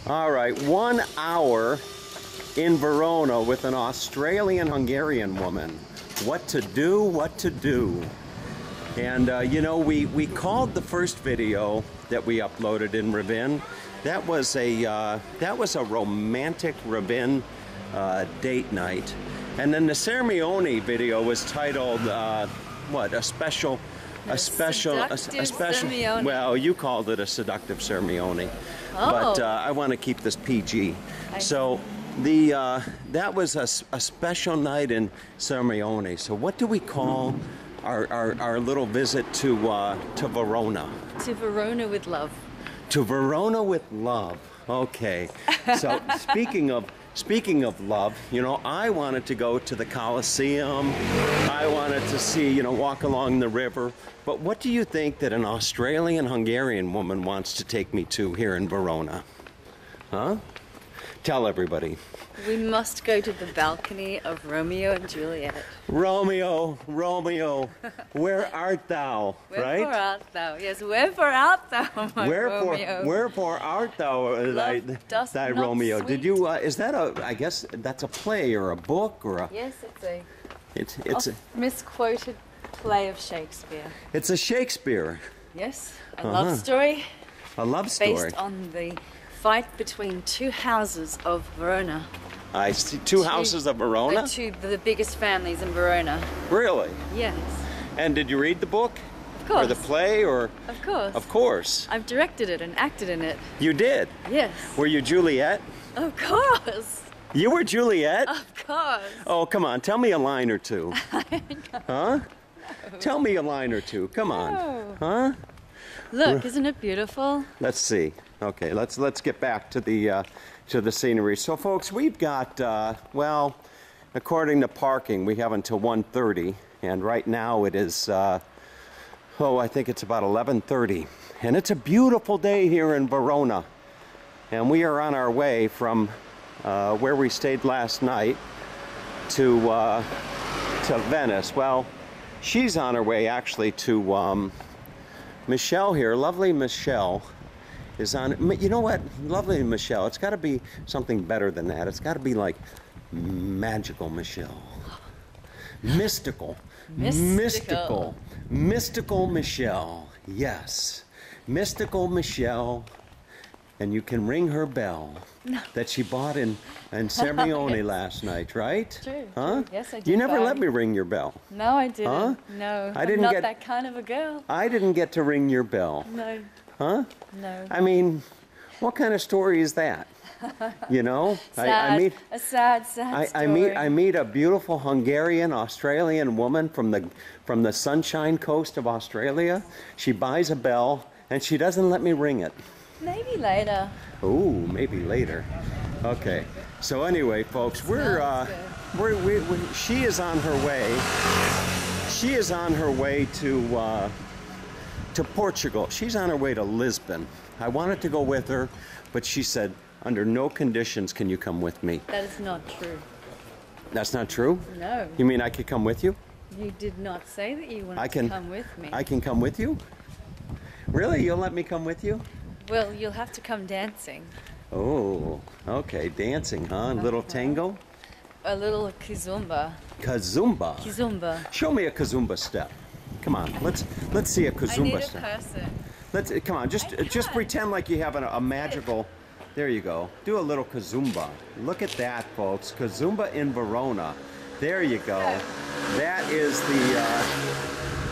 All right, 1 hour in Verona with an Australian-Hungarian woman. What to do, what to do. And you know, we called the first video that we uploaded in Ravin. That was a romantic Ravin date night. And then the ceremony video was titled what? A special. Ceremony. Well, you called it a seductive ceremony. Oh. But I want to keep this PG. So that was a special night in ceremony. So what do we call our little visit to Verona? To Verona with love. To Verona with love. Okay. So speaking of love, you know, I wanted to go to the Coliseum. I wanted to see, you know, walk along the river. But what do you think that an Australian-Hungarian woman wants to take me to here in Verona? Huh? Tell everybody. We must go to the balcony of Romeo and Juliet. Romeo, Romeo, where art thou? Right? Wherefore art thou? Yes, wherefore art thou, my Romeo? Wherefore art thou, thy Romeo? Sweet. Did you? Is that I guess that's a play or a book or a? Yes, It's a misquoted play of Shakespeare. It's a Shakespeare. Yes, a love story. A love story. Based on the fight between two houses of Verona. I see two houses of Verona? The biggest families in Verona. Really? Yes. And did you read the book? Of course. Or the play, or? Of course. Of course. I've directed it and acted in it. You did? Yes. Were you Juliet? Of course. You were Juliet? Of course. Oh, come on. Tell me a line or two. Huh? No. Tell me a line or two. Come on. No. Huh? Look, isn't it beautiful? Let's see. Okay, let's get back to the scenery. So, folks, we've got well, according to parking, we have until 1:30, and right now it is I think it's about 11:30, and it's a beautiful day here in Verona, and we are on our way from where we stayed last night to Venice. Well, she's on her way actually to Michelle here, lovely Michelle. Is on, you know what, lovely Michelle, it's got to be something better than that. It's got to be like magical Michelle. Mystical Michelle. Yes, mystical Michelle. And you can ring her bell that she bought in ceremony last night, right? True. Huh? True. Yes, I did. You never let me ring your bell. No, I didn't. Huh? No, I'm not that kind of a girl. I didn't get to ring your bell. No. Huh? No. I mean, what kind of story is that? You know, sad. A sad story. I meet a beautiful Hungarian Australian woman from the Sunshine Coast of Australia. She buys a bell and she doesn't let me ring it. Maybe later. Oh, maybe later. Okay. So anyway, folks, she is on her way. She is on her way to Portugal. She's on her way to Lisbon. I wanted to go with her, but she said, under no conditions can you come with me. That is not true. That's not true? No. You mean I could come with you? You did not say that you wanted to come with me. I can come with you? Really? You'll let me come with you? Well, you'll have to come dancing. Oh, okay. Dancing, huh? A little tango? A little kizomba. Kazumba? Kizomba. Show me a kazumba step. Come on, let's see a kazumba step. I need a person. Come on, just pretend like you have a magical. There you go. Do a little kazumba. Look at that, folks. Kazumba in Verona. There you go. That is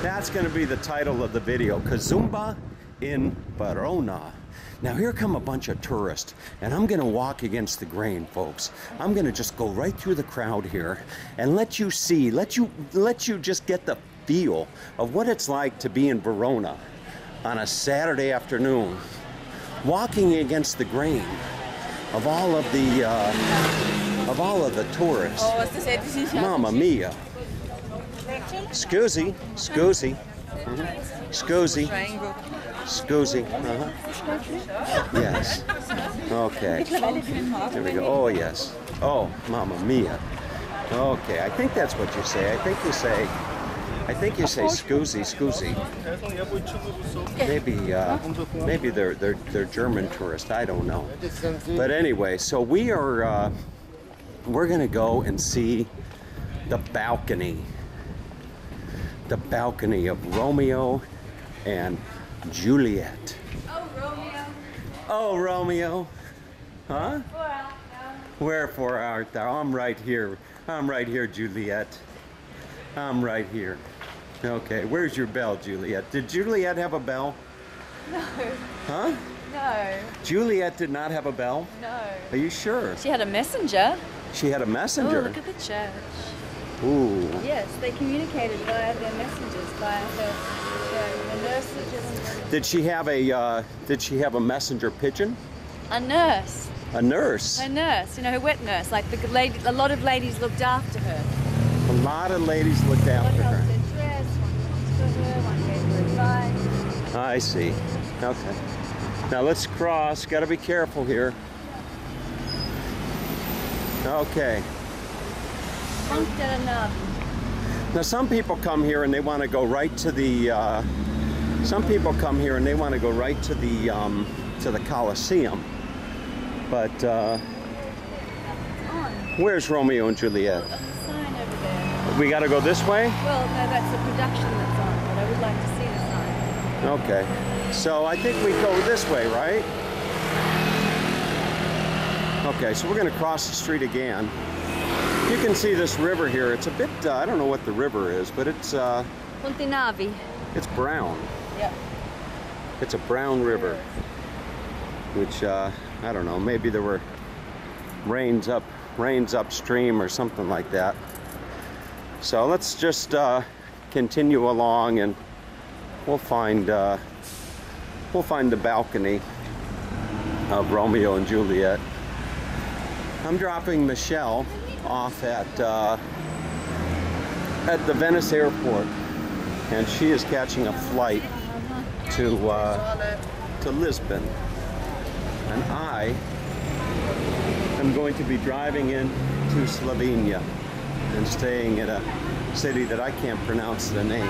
that's going to be the title of the video. Kazumba in Verona. Now here come a bunch of tourists, and I'm going to walk against the grain, folks. I'm going to just go right through the crowd here and let you see, let you just get the feel of what it's like to be in Verona on a Saturday afternoon, walking against the grain of all of the tourists. Mamma mia! Scusi, scusi, scusi, scusi. Yes. Okay. There we go. Oh yes. Oh, mamma mia. Okay. I think that's what you say. I think you say, I think you say scusi, scusi. Maybe they're German tourists. I don't know. But anyway, so we're gonna go and see the balcony of Romeo and Juliet. Oh, Romeo. Oh, Romeo. Huh? Four out now. Wherefore art thou? I'm right here. I'm right here, Juliet. I'm right here. Okay, where's your bell, Juliet? Did Juliet have a bell? No. Huh? No. Juliet did not have a bell? No. Are you sure? She had a messenger. She had a Oh, messenger? look at the church. Ooh. Yes, they communicated via their messengers, via the nurses. Did she have a messenger pigeon? A nurse. A nurse? A nurse, you know, her wet nurse. Like the lady, a lot of ladies looked after her. A lot of ladies looked One after helped her. her dress, one cooked for her, one gave her advice. I see. Okay. Now let's cross. Got to be careful here. Okay. Now some people come here and they want to go right to the. Some people come here and they want to go right to the Coliseum. But where's Romeo and Juliet? On the sign over there. We got to go this way? Well, no, that's the production that's on, but I would like to see the sign. Okay. So I think we go this way, right? Okay, so we're going to cross the street again. You can see this river here. It's a bit, I don't know what the river is, but it's Navi. it's brown. Yep. It's a brown river, which I don't know, maybe there were rains upstream or something like that. So let's just continue along and we'll find the balcony of Romeo and Juliet. I'm dropping Michelle off at the Venice airport, and she is catching a flight to Lisbon, and I am going to be driving into Slovenia and staying at a city that I can't pronounce the name,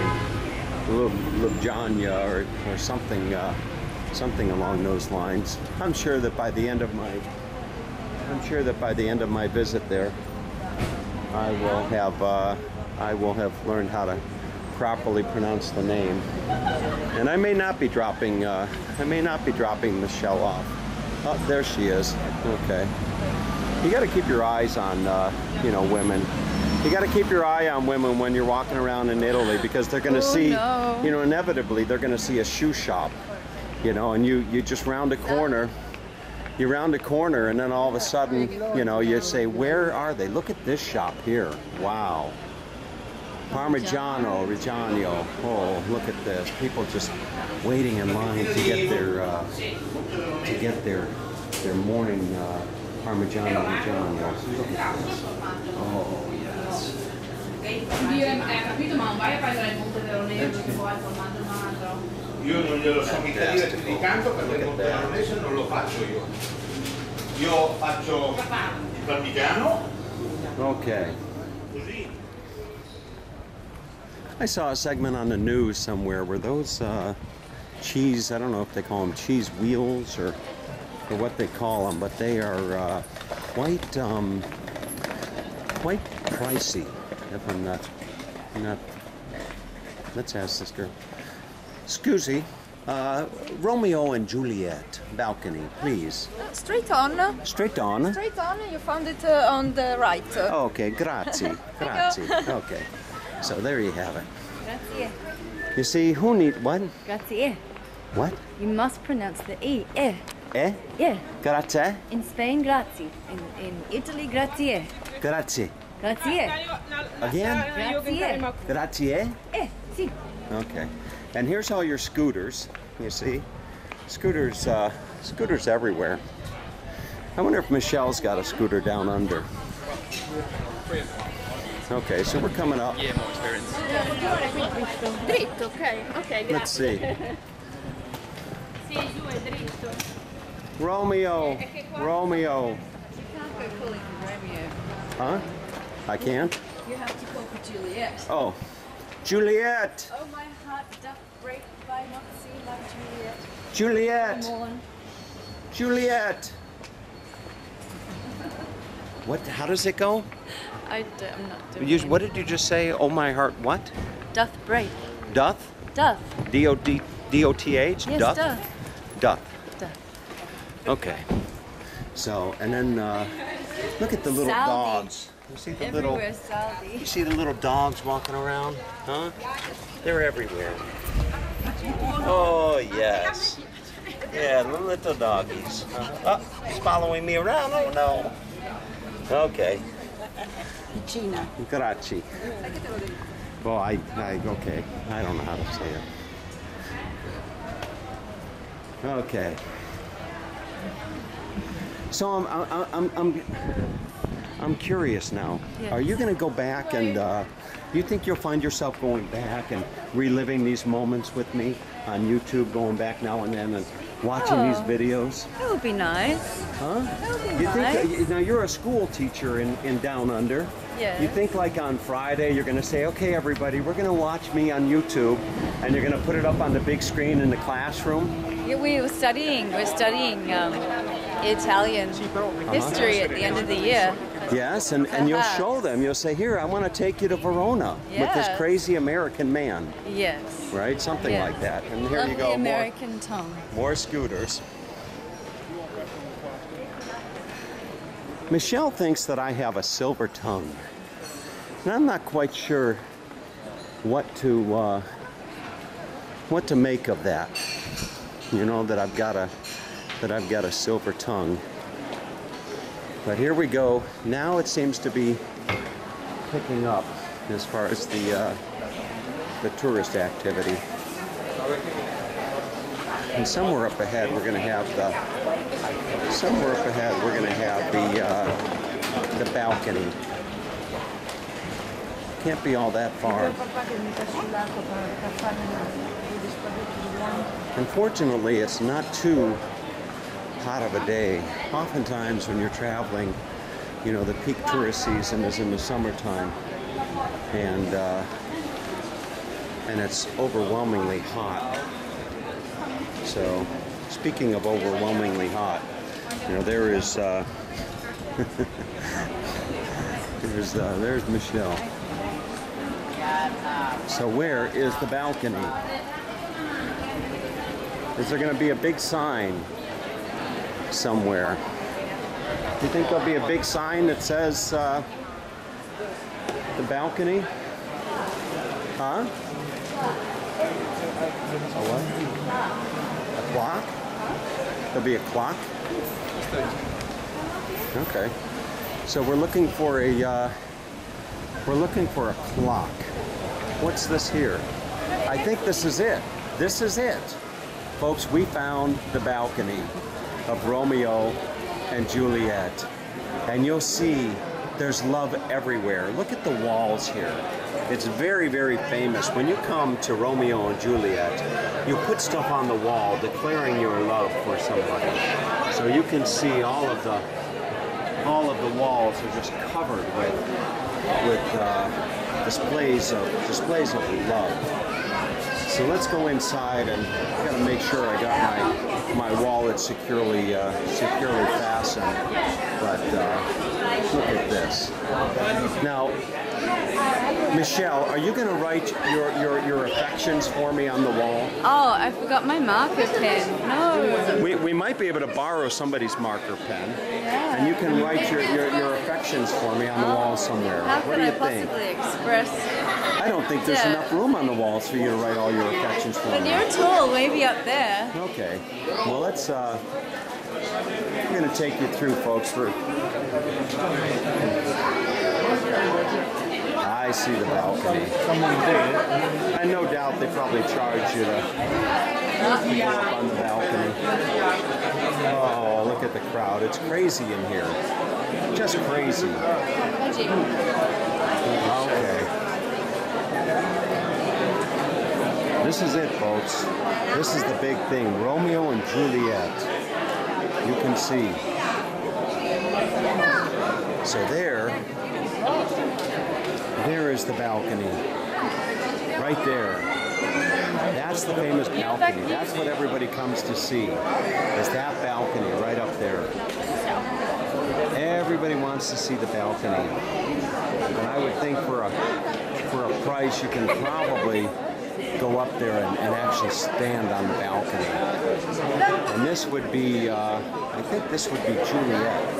Ljubljana or something along those lines. I'm sure that by the end of my visit there, I will have learned how to properly pronounce the name, and I may not be dropping Michelle off. Oh, there she is. Okay. You got to keep your eyes on women. You got to keep your eye on women when you're walking around in Italy, because they're going to see, no. Inevitably they're going to see a shoe shop, and you just round a corner. You round a corner and then all of a sudden, you say, where are they? Look at this shop here. Wow. Parmigiano Reggiano. Oh, look at this. People just waiting in line to get their morning Parmigiano Reggiano. Oh, yes. Io non glielo so mica dire più di canto perché il Monte Veronese non lo faccio io. Io faccio il parmigiano. Okay. Così. I saw a segment on the news somewhere where those cheese, I don't know if they call them cheese wheels or what they call them, but they are quite pricey. If I'm not. Let's ask this girl. Scusi, Romeo and Juliet balcony, please. Straight on. Straight on. Straight on, you found it on the right. Okay, grazie, grazie. Okay, so there you have it. Grazie. You see, who need what? Grazie. What? You must pronounce the E. Eh. Eh? Yeah. Grazie? In Spain, grazie. In Italy, grazie. Grazie. Grazie. Again? Grazie. Grazie? Sì. Okay. And here's all your scooters, you see. Scooters everywhere. I wonder if Michelle's got a scooter down under. Okay, so we're coming up. Yeah, more experience. Dritto, ok. Ok, grazie. Let's see. Sì, giù è dritto. Romeo. Romeo. You can't go calling for Romeo. Huh? I can't? You have to call for Juliet. Oh. Juliet! Oh, my heart doth break by not seeing my Juliet. Juliet! Come on. Juliet! What? How does it go? I'm not doing What did you just say? Oh, my heart, what? Doth break. Doth? Doth. D-O-T-H? Yes, Doth? doth. Doth. Doth. Okay. So, and then look at the little Saldi. dogs. You see the little... Everywhere, Saldi. You see the little dogs walking around? Huh? They're everywhere. Oh, yes. Yeah, the little doggies. Oh, he's following me around. Oh, no. Okay. Gina. Grazie. Well, okay. I don't know how to say it. Okay. So I'm curious now. Yes. Are you going to go back and you think you'll find yourself going back and reliving these moments with me on YouTube, going back now and then and watching these videos? That would be nice. Huh? That would be You nice. think now you're a school teacher in Down Under? Yes. You think like on Friday you're going to say, okay, everybody, we're going to watch me on YouTube, and you're going to put it up on the big screen in the classroom? Yeah, we're studying Italian history at the end of the year. Yes, and you'll show them. You'll say, here, I want to take you to Verona with this Yes. crazy American man, Yes. right? Something Yes. like that. And here Lovely you go, American tongue. more scooters. Michelle thinks that I have a silver tongue, and I'm not quite sure what to make of that. You know, that I've got a silver tongue. But here we go. Now it seems to be picking up as far as the tourist activity. And somewhere up ahead we're going to have the balcony. Can't be all that far. Unfortunately, it's not too hot of a day. Oftentimes when you're traveling, you know, the peak tourist season is in the summertime, and it's overwhelmingly hot. So, speaking of overwhelmingly hot, you know, there is there's Michelle. So where is the balcony? Is there going to be a big sign somewhere? Do you think there'll be a big sign that says the balcony? Huh? A what? A clock? There'll be a clock? Okay. So we're looking for a clock. What's this here? I think this is it. This is it. Folks, we found the balcony of Romeo and Juliet. And you'll see there's love everywhere. Look at the walls here. It's very, very famous. When you come to Romeo and Juliet, you put stuff on the wall declaring your love for somebody. So you can see all of the walls are just covered with displays of love. So let's go inside, and I gotta make sure I got my wallet securely fastened. But look at this. Now, Michelle, are you gonna write your affections for me on the wall? Oh, I forgot my marker pen. No. We might be able to borrow somebody's marker pen, Yeah. and you can write your affections for me on the wall somewhere. How What could do I you think? possibly express? I don't think there's Yeah. enough room on the walls for you to write all your affections for But me. you're tall, maybe up there. Okay. Well, let's. I'm going to take you through, folks. I see the balcony. And no doubt they probably charge you to go up on the balcony. Oh, look at the crowd. It's crazy in here. Just crazy. Okay. This is it, folks. This is the big thing. Romeo and Juliet. You can see. So there is the balcony. right there. That's the famous balcony. That's what everybody comes to see, is that balcony right up there. Everybody wants to see the balcony. And I would think for a price you can probably go up there and actually stand on the balcony. And this would be, I think this would be Juliet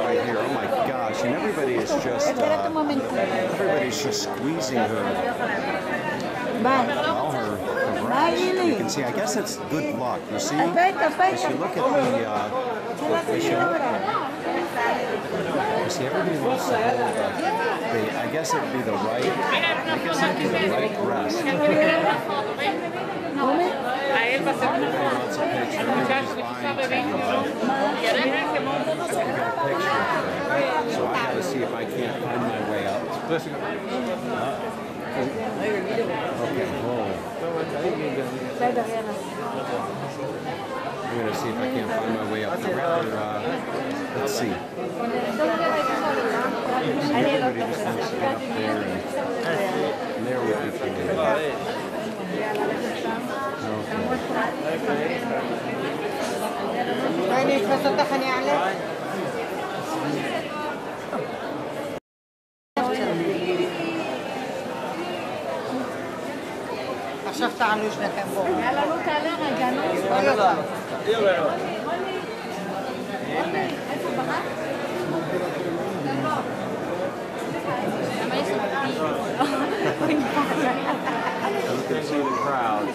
right here. Oh my gosh! And everybody is just, everybody's just squeezing her. Well, her breast. You can see. I guess it's good luck. You see, as you look at the, you see, everybody wants to hold the, I guess it would be the right. I guess it would be the right breast. Everybody wants a picture. So I got to see if I can't find my way up. Okay, hold. I'm going to see if I can't find my way up. Let's see. Everybody just wants to get up there, and there would be pretty good. עכשיו תעלו שניכם בו. יאללה, לא תעלה רגע, נו. איפה ברק? למה יש You can see the crowd.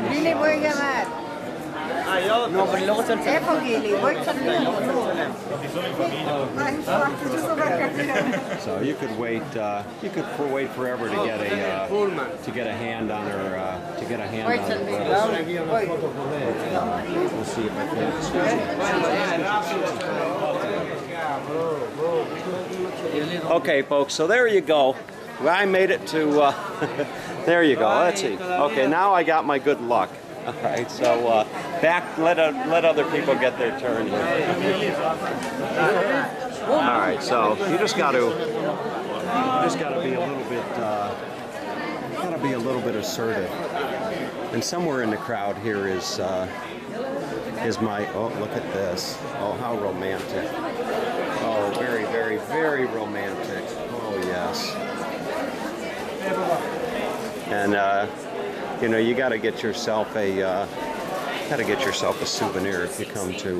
גילי בואי גמר. איפה גילי? בואי צלמי. So you could wait. You could wait forever to get a hand on her. To get a hand on her. We'll see if I can. Okay, folks. So there you go. I made it to. There you go. Let's see. Okay, now I got my good luck. All right. So back. Let other people get their turn here. All right. So you just got to be a little bit. Got to be a little bit assertive. And somewhere in the crowd here is my. Oh, look at this. Oh, how romantic. Oh, very, very, very romantic. Oh, yes. And you know, you got to get yourself a souvenir if you come to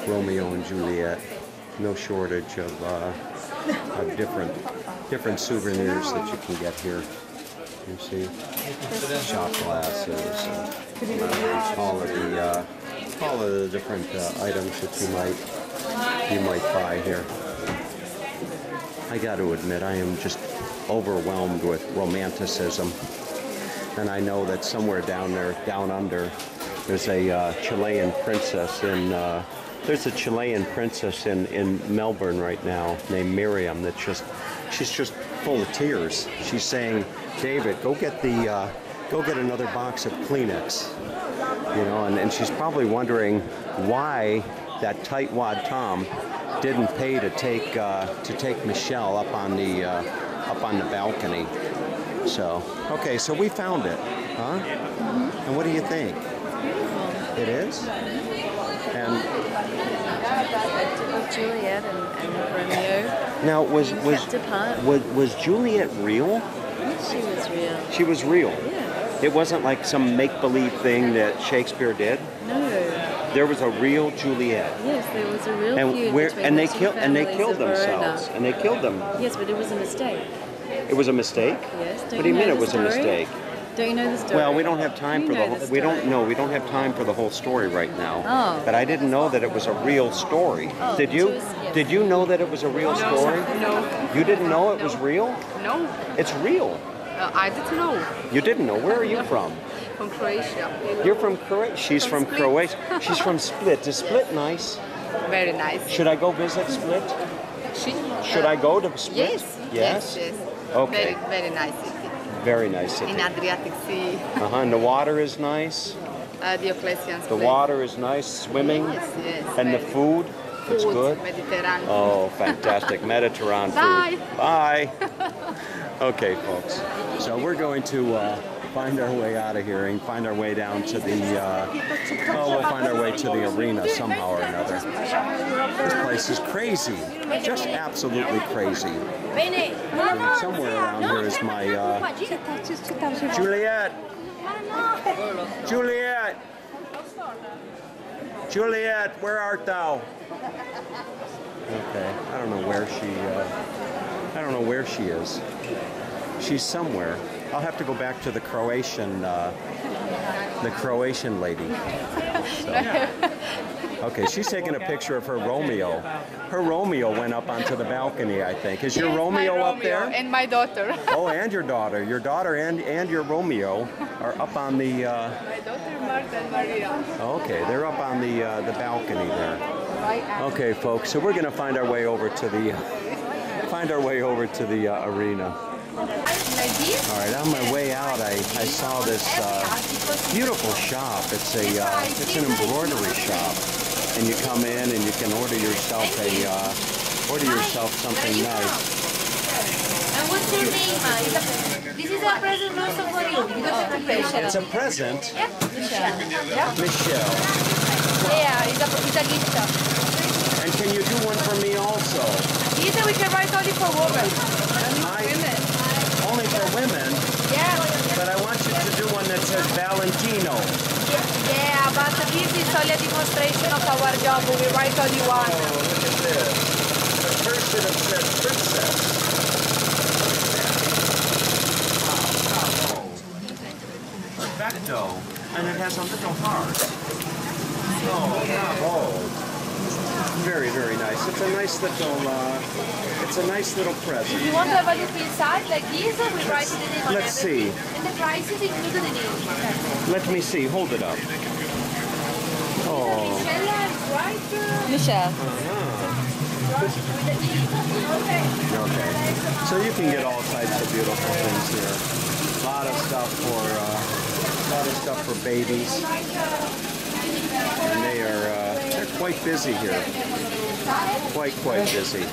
Romeo and Juliet. No shortage of different souvenirs that you can get here. You see, shot glasses, all of the different items that you might buy here. I got to admit, I am just overwhelmed with romanticism, and I know that somewhere down there, down under, there's a Chilean princess in. There's a Chilean princess in Melbourne right now named Miriam. She's just full of tears. She's saying, "David, go get another box of Kleenex." You know, and she's probably wondering why that tightwad Tom didn't pay to take Michelle up on the balcony. So, okay, so we found it, huh? Mm-hmm. And what do you think? It is? And Juliet and Romeo. now was Juliet real? She was real. She was real. Yeah. It wasn't like some make-believe thing that Shakespeare did. No. There was a real Juliet. Yes, there was a real And feud where between and they the two killed and they families killed of Verona. themselves and they killed them. Yes, but it was a mistake. It was a mistake? Yes. What do you mean it was a mistake? Don't you know the story? Well, we don't have time for the whole, we don't have time for the whole story right now. Oh. But I didn't know that it was a real story. Oh, Did you? yes. Did you know that it was a real story? No. You didn't know it was real? No, It's real. I didn't know. You didn't know. Where are you from? From Croatia. You're from Croatia. She's from Split. Croatia. She's from Split. Is Split nice? Very nice. Should I go visit Split? Should I go to Split? Yes. Yes? Yes. Okay. Very, very nice city. Very nice city. In Adriatic Sea. And the water is nice. Diocletian's The place. water is nice, swimming, Yes, yes. and the very- food, it's Food, good. Mediterranean. Oh, fantastic. Mediterranean food. Bye. Bye. Okay, folks. So we're going to find our way out of here and find our way down to the, we'll find our way to the arena somehow or another. This place is crazy. Just absolutely crazy. Somewhere around here is my, Juliet. Juliet. Juliet, where art thou? Okay, I don't know where she is. She's somewhere. I'll have to go back to the Croatian lady. So. Okay, she's taking a picture of her Romeo. Her Romeo went up onto the balcony, I think. Is your Yes, Romeo my up there? And my daughter. Oh, and your daughter. Your daughter and your Romeo are up on the... My daughter Marta and Maria. Okay, they're up on the balcony there. Okay, folks, so we're going to find our way over to the arena. All right, on my way out, I saw this beautiful shop. It's an embroidery shop, and you come in and you can order yourself something nice. And what's your name? This is a present also for you. It's a present. Yeah, Michelle. Michelle. Yeah, it's a gift. And can you do one for me also? Either we can write only for women. Only for women? Yeah. But I want you to do one that says Valentino. Yeah, but this is only a demonstration of our job. We write only one. Oh, look at this. The first should have said princess. Wow. Perfecto. And it has a little heart. Oh, bravo. Very, very nice. It's a nice little present. You want to have a look inside like this? We write the name on Let's see. everything. And the price is included in it. Let me see. Hold it up. Oh. Michelle. Okay. So you can get all types of beautiful things here. A lot of stuff for babies. And they're quite busy here. Quite busy.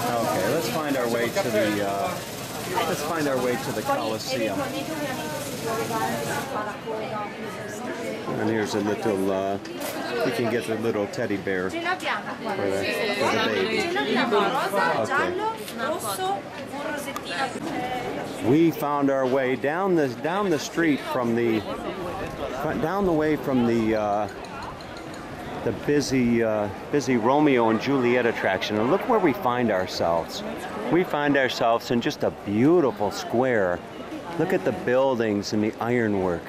Okay, let's find our way to the Coliseum. And here's a little, you can get a little teddy bear for the baby. Okay. We found our way down the street from the busy Romeo and Juliet attraction, and look where we find ourselves. We find ourselves in just a beautiful square. Look at the buildings and the ironwork.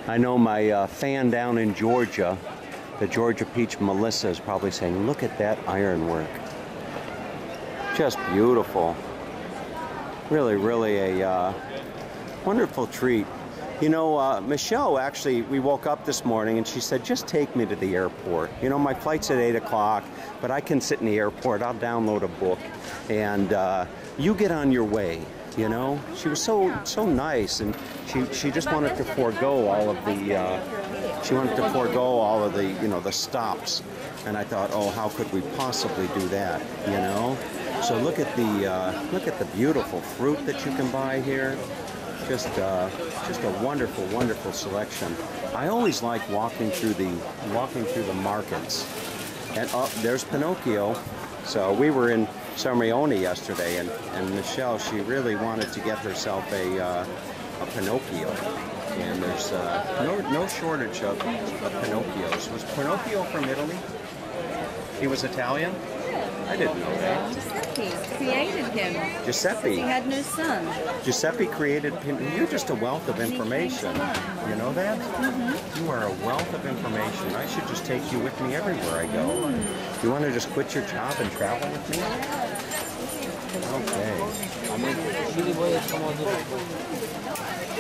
I know my fan down in Georgia, the Georgia Peach Melissa, is probably saying, look at that ironwork. Just beautiful. Really, really a wonderful treat. You know, Michelle, actually, we woke up this morning and she said, just take me to the airport. You know, my flight's at 8 o'clock, but I can sit in the airport. I'll download a book and you get on your way. You know, she was so nice, and she just wanted to forego all of the the stops. And I thought, oh, how could we possibly do that? You know. So look at the beautiful fruit that you can buy here. Just a wonderful, wonderful selection. I always like walking through the markets. And there's Pinocchio. So we were in Romeo yesterday, and Michelle, she really wanted to get herself a Pinocchio. And there's no shortage of Pinocchios. Was Pinocchio from Italy? He was Italian? I didn't know that. Giuseppe created him. Giuseppe. He had no son. Giuseppe created Pinocchio. You're just a wealth of information. You know that? Mm-hmm. You are a wealth of information. I should just take you with me everywhere I go. You want to just quit your job and travel with me? Okay.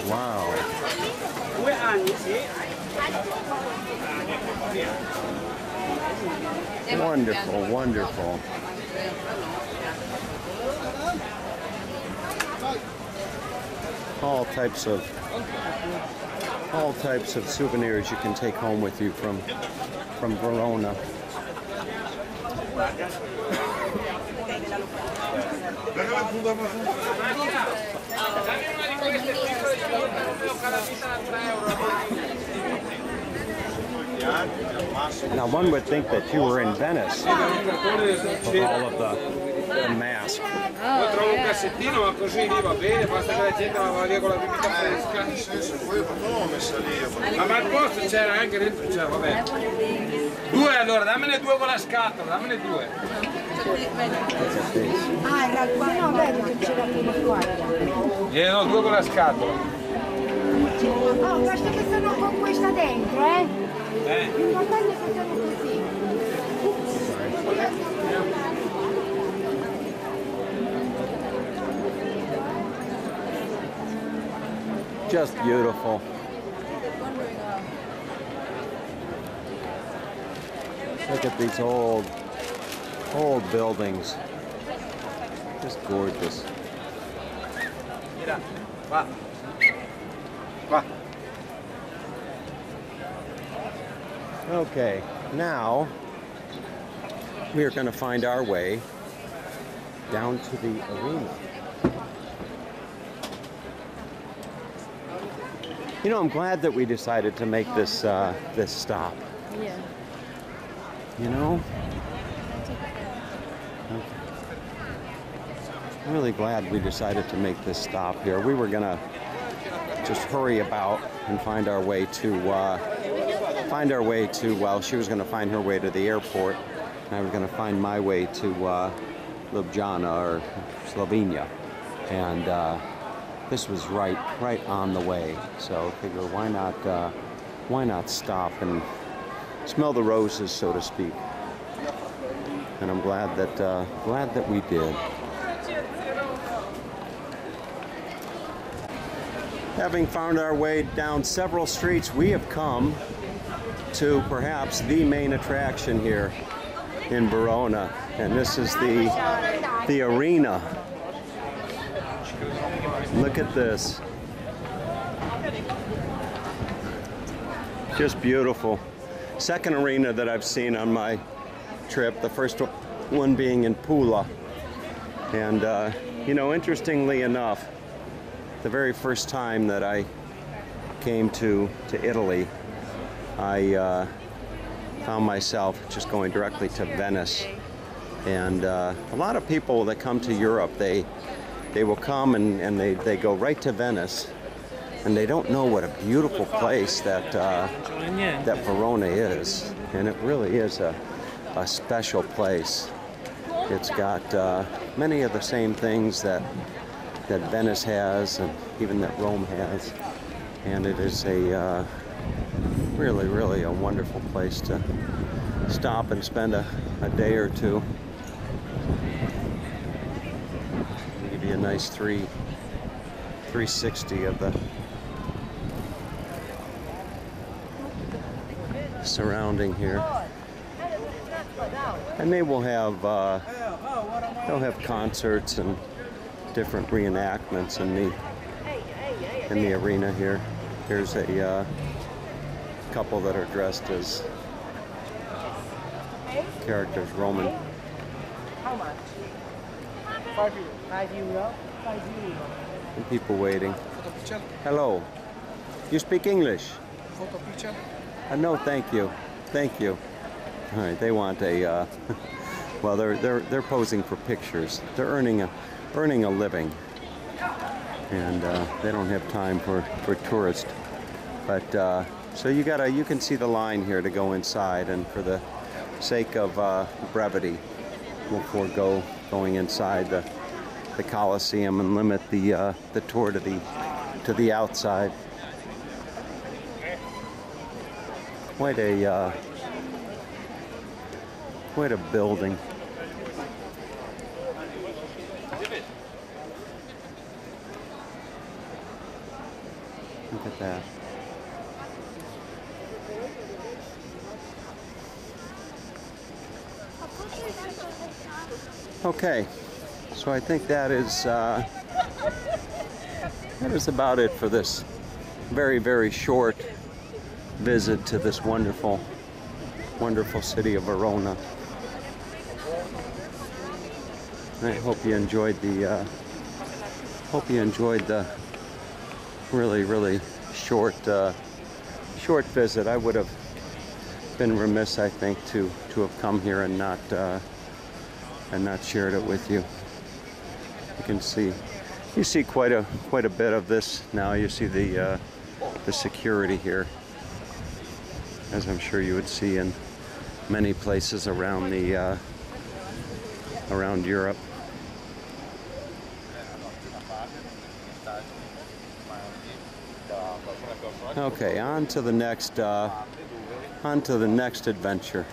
Wow. Wonderful, wonderful. all types of souvenirs you can take home with you from Verona. Now one would think that you were in Venice with all of the masks. Poi trovo un cassettino, ma così lì va bene, basta che la gente la va via con la bibita fresca. Ma al posto c'era anche dentro, c'era, vabbè. Due allora, dammene due con la scatola, dammene due. Ah, era qua, no, vedi che c'era prima qua. No, due con la scatola. Oh, basta che sono con questa dentro, eh? L'importante è che sono così. Just beautiful. Look at these old buildings. Just gorgeous. Okay, now we are going to find our way down to the arena. You know, I'm glad that we decided to make this this stop. Yeah. You know? Okay. I'm really glad we decided to make this stop here. We were gonna just hurry about and find our way to well, she was gonna find her way to the airport, and I was gonna find my way to Ljubljana or Slovenia, and this was right on the way. So I figure why not stop and smell the roses, so to speak. And I'm glad that we did. Having found our way down several streets, we have come to perhaps the main attraction here in Verona, and this is the arena. Look at this. Just beautiful. Second arena that I've seen on my trip, the first one being in Pula. And you know, interestingly enough, the very first time that I came to Italy, I found myself just going directly to Venice. And a lot of people that come to Europe, they will come and they go right to Venice, and they don't know what a beautiful place that Verona is. And it really is a special place. It's got many of the same things that Venice has, and even that Rome has. And it is a really a wonderful place to stop and spend a day or two. Give you a nice 360 of the surrounding here. And they will have they'll have concerts and different reenactments in the arena here. Here's a couple that are dressed as characters, Roman. How much? 5 euro. 5 euro? 5 euro. And people waiting. Hello. You speak English? Photo picture? No, thank you. Thank you. All right, they want a well, they're posing for pictures. They're earning a living, and they don't have time for tourists. But so you can see the line here to go inside, and for the sake of brevity, we'll forego going inside the Coliseum and limit the tour to the outside. Quite a building. Look at that. Okay, so I think that is that is about it for this very, very short visit to this wonderful, wonderful city of Verona. I hope you enjoyed the really, really short visit. I would have been remiss, I think, to have come here and not shared it with you. You can see, you see quite a bit of this now. You see the security here, as I'm sure you would see in many places around around Europe. Okay, on to the next adventure.